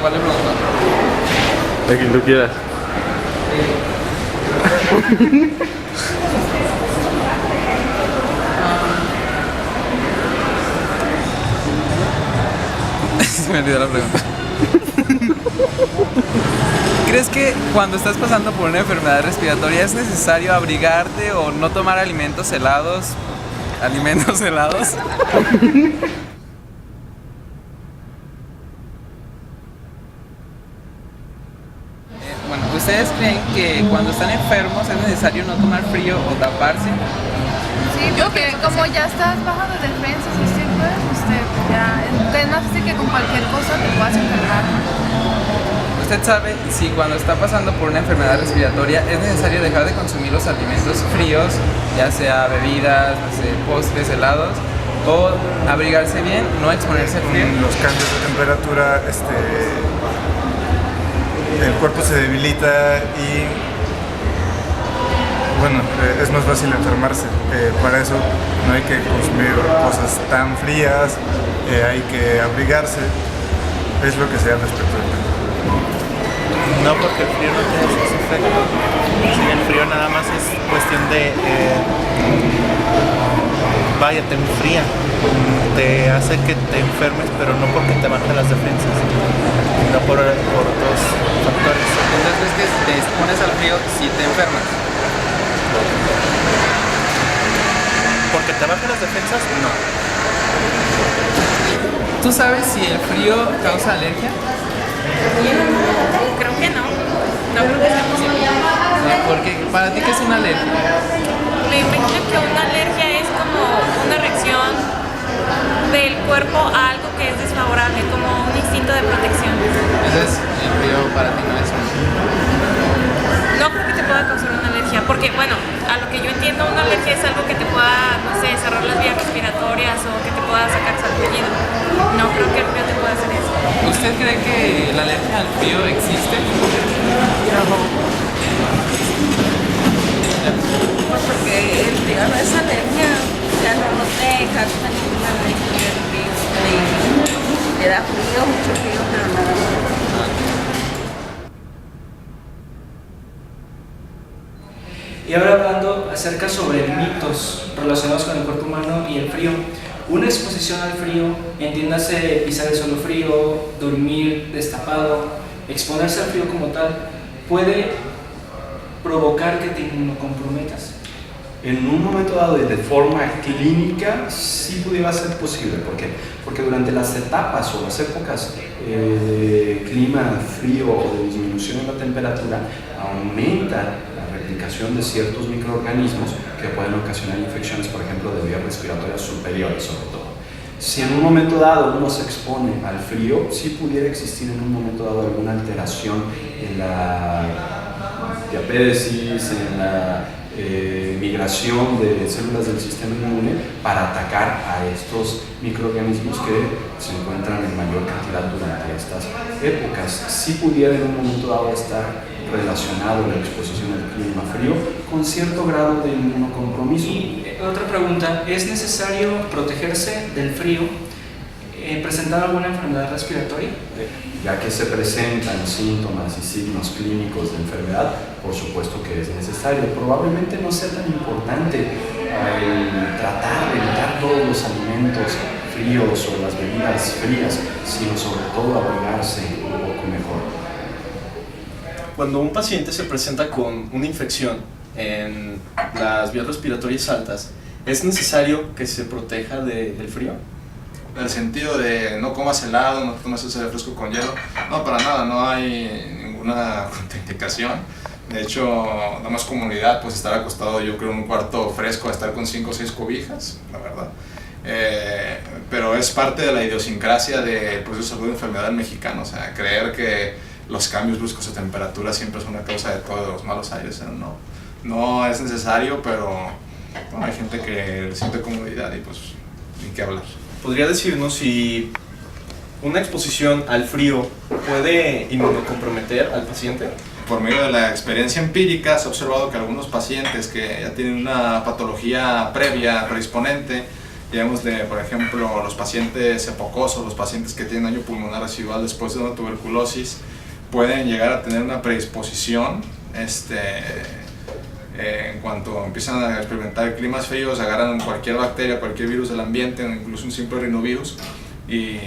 ¿cuál le pregunto? A quien tú quieras. Se me olvidó la pregunta. ¿Crees que cuando estás pasando por una enfermedad respiratoria es necesario abrigarte o no tomar alimentos helados? ¿Alimentos helados? Bueno, ¿ustedes creen que cuando están enfermos es necesario no tomar frío o taparse? Sí, porque como ya estás bajo de defensas, ya es más fácil que con cualquier cosa te puedas enfermar. ¿Usted sabe si cuando está pasando por una enfermedad respiratoria es necesario dejar de consumir los alimentos fríos, ya sea bebidas, no sé, postres, helados, o abrigarse bien, no exponerse al frío? Los cambios de temperatura, el cuerpo se debilita y bueno, es más fácil enfermarse. Para eso no hay que consumir cosas tan frías, hay que abrigarse. Es lo que sea respecto al tema. No, porque el frío no tiene esos efectos. Sí, el frío nada más es cuestión de vaya, te enfría, te hace que te enfermes, pero no porque te bajen las defensas, sino por otros factores. Entonces, ¿es que si te expones al frío si te enfermas? ¿Porque te bajan las defensas? No. ¿Tú sabes si el frío causa alergia? Creo que no. No creo que sea posible. Porque para ti, ¿qué es una alergia? Me imagino que una alergia es como una reacción del cuerpo a algo que es desfavorable, como un instinto de protección. Entonces, el frío para ti no es un... No creo que te pueda causar una alergia, porque bueno, a lo que yo entiendo, una alergia es algo que te pueda, no sé, cerrar las vías respiratorias o que te pueda sacar salpullido. No creo que el frío te pueda hacer eso. ¿Usted cree que la alergia al frío existe? Pues porque el frío no es alergia, o sea, no te causa ninguna alergia el frío. Te da frío, mucho frío, pero nada más. Y ahora hablando acerca sobre mitos relacionados con el cuerpo humano y el frío. Una exposición al frío, entiéndase pisar el suelo frío, dormir destapado, exponerse al frío como tal, puede provocar que te inmunocomprometas. En un momento dado y de forma clínica sí pudiera ser posible. ¿Por qué? Porque durante las etapas o las épocas de clima frío o de disminución en la temperatura aumenta la replicación de ciertos microorganismos que pueden ocasionar infecciones, por ejemplo, de vías respiratorias superiores sobre todo. Si en un momento dado uno se expone al frío, sí pudiera existir en un momento dado alguna alteración en la diapédesis, en la migración de células del sistema inmune para atacar a estos microorganismos que se encuentran en mayor cantidad durante estas épocas. Sí pudiera en un momento dado estar relacionado la exposición al clima frío con cierto grado de inmunocompromiso. Y otra pregunta, ¿es necesario protegerse del frío presentar alguna enfermedad respiratoria? Ya que se presentan síntomas y signos clínicos de enfermedad, por supuesto que es necesario. Probablemente no sea tan importante el tratar de evitar todos los alimentos fríos o las bebidas frías, sino sobre todo abrigarse un poco mejor. Cuando un paciente se presenta con una infección en las vías respiratorias altas, ¿es necesario que se proteja del frío? En el sentido de no comas helado, no tomes ese refresco con hielo, no, para nada, no hay ninguna contraindicación. De hecho, nada más comunidad, pues estar acostado yo creo en un cuarto fresco, estar con 5 o 6 cobijas, la verdad. Pero es parte de la idiosincrasia del proceso de salud de enfermedad mexicano, o sea, creer que los cambios bruscos de temperatura siempre son una causa de todos los malos aires, no es necesario, pero bueno, hay gente que siente comodidad y pues ni qué hablar. ¿Podría decirnos si una exposición al frío puede inmunocomprometer al paciente? Por medio de la experiencia empírica se ha observado que algunos pacientes que ya tienen una patología previa, predisponente, Digamos de, por ejemplo, los pacientes epocosos, los pacientes que tienen daño pulmonar residual después de una tuberculosis, pueden llegar a tener una predisposición en cuanto empiezan a experimentar climas fríos, agarran cualquier bacteria, cualquier virus del ambiente, incluso un simple rinovirus, y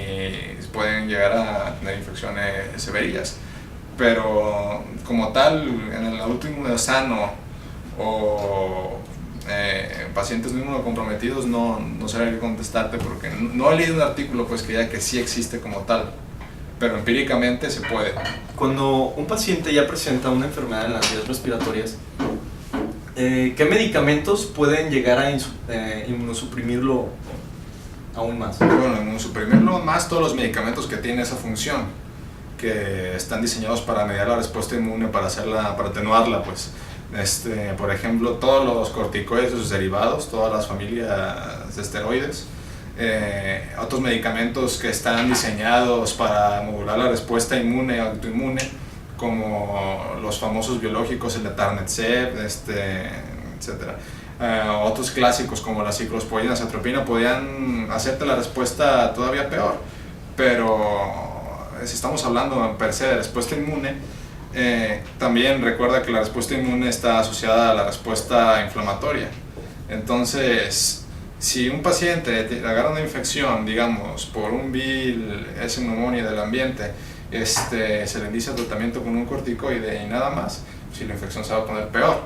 pueden llegar a tener infecciones severas. Pero como tal, en el adulto inmunosano o pacientes no inmunocomprometidos no sabría qué contestarte, porque no he leído un artículo pues que diga que sí existe como tal, pero empíricamente se puede. Cuando un paciente ya presenta una enfermedad en las vías respiratorias, ¿qué medicamentos pueden llegar a inmunosuprimirlo aún más? Bueno, inmunosuprimirlo más todos los medicamentos que tienen esa función, que están diseñados para mediar la respuesta inmune, para atenuarla, pues. Por ejemplo, todos los corticoides y sus derivados, todas las familias de esteroides, otros medicamentos que están diseñados para modular la respuesta inmune o autoinmune, como los famosos biológicos, el Etanercept, etc. Otros clásicos como la ciclosporina, la atropina, podían hacerte la respuesta todavía peor, pero si estamos hablando per se de respuesta inmune, también recuerda que la respuesta inmune está asociada a la respuesta inflamatoria. Entonces, si un paciente agarra una infección, digamos, por un vil, es neumonía del ambiente, se le inicia tratamiento con un corticoide y nada más, si la infección se va a poner peor.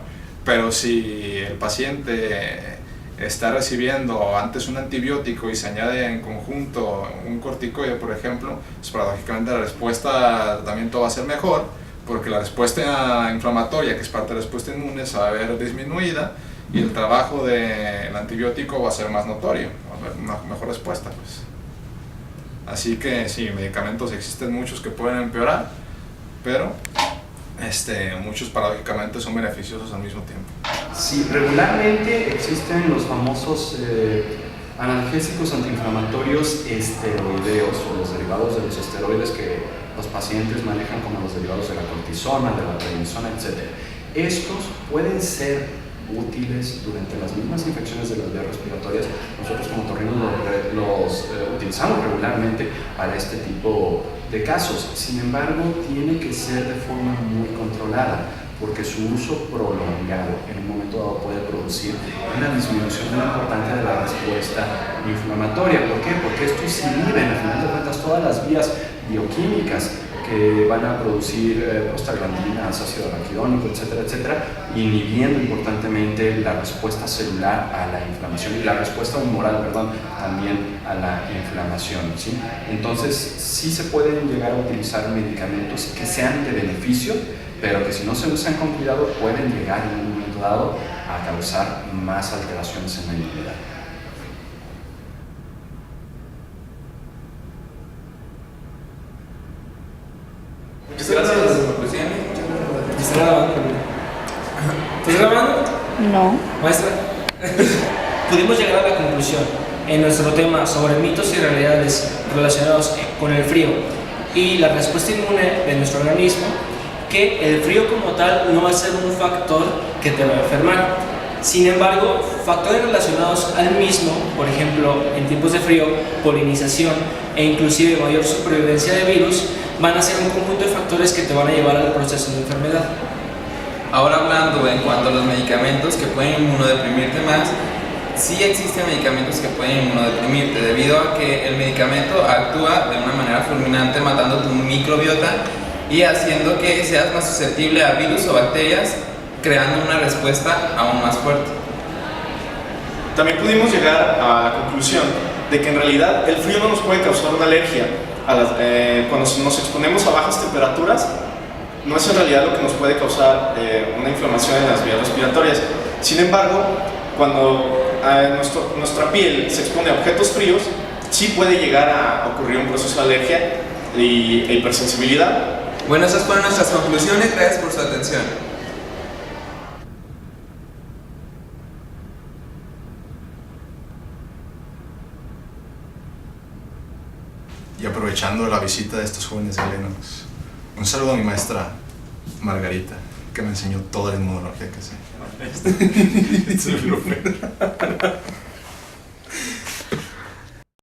Pero si el paciente está recibiendo antes un antibiótico y se añade en conjunto un corticoide, por ejemplo, pues paradójicamente la respuesta al tratamiento va a ser mejor, porque la respuesta inflamatoria, que es parte de la respuesta inmune, se va a ver disminuida y el trabajo del antibiótico va a ser más notorio, va a haber una mejor respuesta, pues. Así que sí, medicamentos existen muchos que pueden empeorar, pero muchos paradójicamente son beneficiosos al mismo tiempo. Sí, regularmente existen los famosos analgésicos antiinflamatorios esteroideos, o los derivados de los esteroides que los pacientes manejan como los derivados de la cortisona, de la prednisona, etc. Estos pueden ser útiles durante las mismas infecciones de las vías respiratorias. Nosotros como otorrinos los utilizamos regularmente para este tipo de casos. Sin embargo, tiene que ser de forma muy controlada, porque su uso prolongado en un momento dado puede producir una disminución muy importante de la respuesta inflamatoria. ¿Por qué? Porque estos inhiben, al final de cuentas, todas las vías bioquímicas que van a producir prostaglandinas, ácido araquidónico, etcétera, etcétera, inhibiendo importantemente la respuesta celular a la inflamación y la respuesta humoral, también a la inflamación, ¿sí? Entonces, sí se pueden llegar a utilizar medicamentos que sean de beneficio, pero que si no se usan con cuidado pueden llegar en un momento dado a causar más alteraciones en la inmunidad. Gracias. ¿Estás grabando? ¿Estás grabando? No. Maestra, pudimos llegar a la conclusión en nuestro tema sobre mitos y realidades relacionados con el frío y la respuesta inmune de nuestro organismo, que el frío como tal no va a ser un factor que te va a enfermar. Sin embargo, factores relacionados al mismo, por ejemplo, en tiempos de frío, polinización e inclusive mayor supervivencia de virus, van a ser un conjunto de factores que te van a llevar al proceso de enfermedad. Ahora hablando en cuanto a los medicamentos que pueden inmunodeprimirte más, sí existen medicamentos que pueden inmunodeprimirte debido a que el medicamento actúa de una manera fulminante matando tu microbiota y haciendo que seas más susceptible a virus o bacterias, creando una respuesta aún más fuerte. También pudimos llegar a la conclusión de que en realidad el frío no nos puede causar una alergia. Cuando nos exponemos a bajas temperaturas, no es en realidad lo que nos puede causar una inflamación en las vías respiratorias. Sin embargo, cuando nuestra piel se expone a objetos fríos, sí puede llegar a ocurrir un proceso de alergia e hipersensibilidad. Bueno, esas fueron nuestras conclusiones. Gracias por su atención. Y aprovechando la visita de estos jóvenes galenos, un saludo a mi maestra Margarita, que me enseñó toda la inmunología que sé.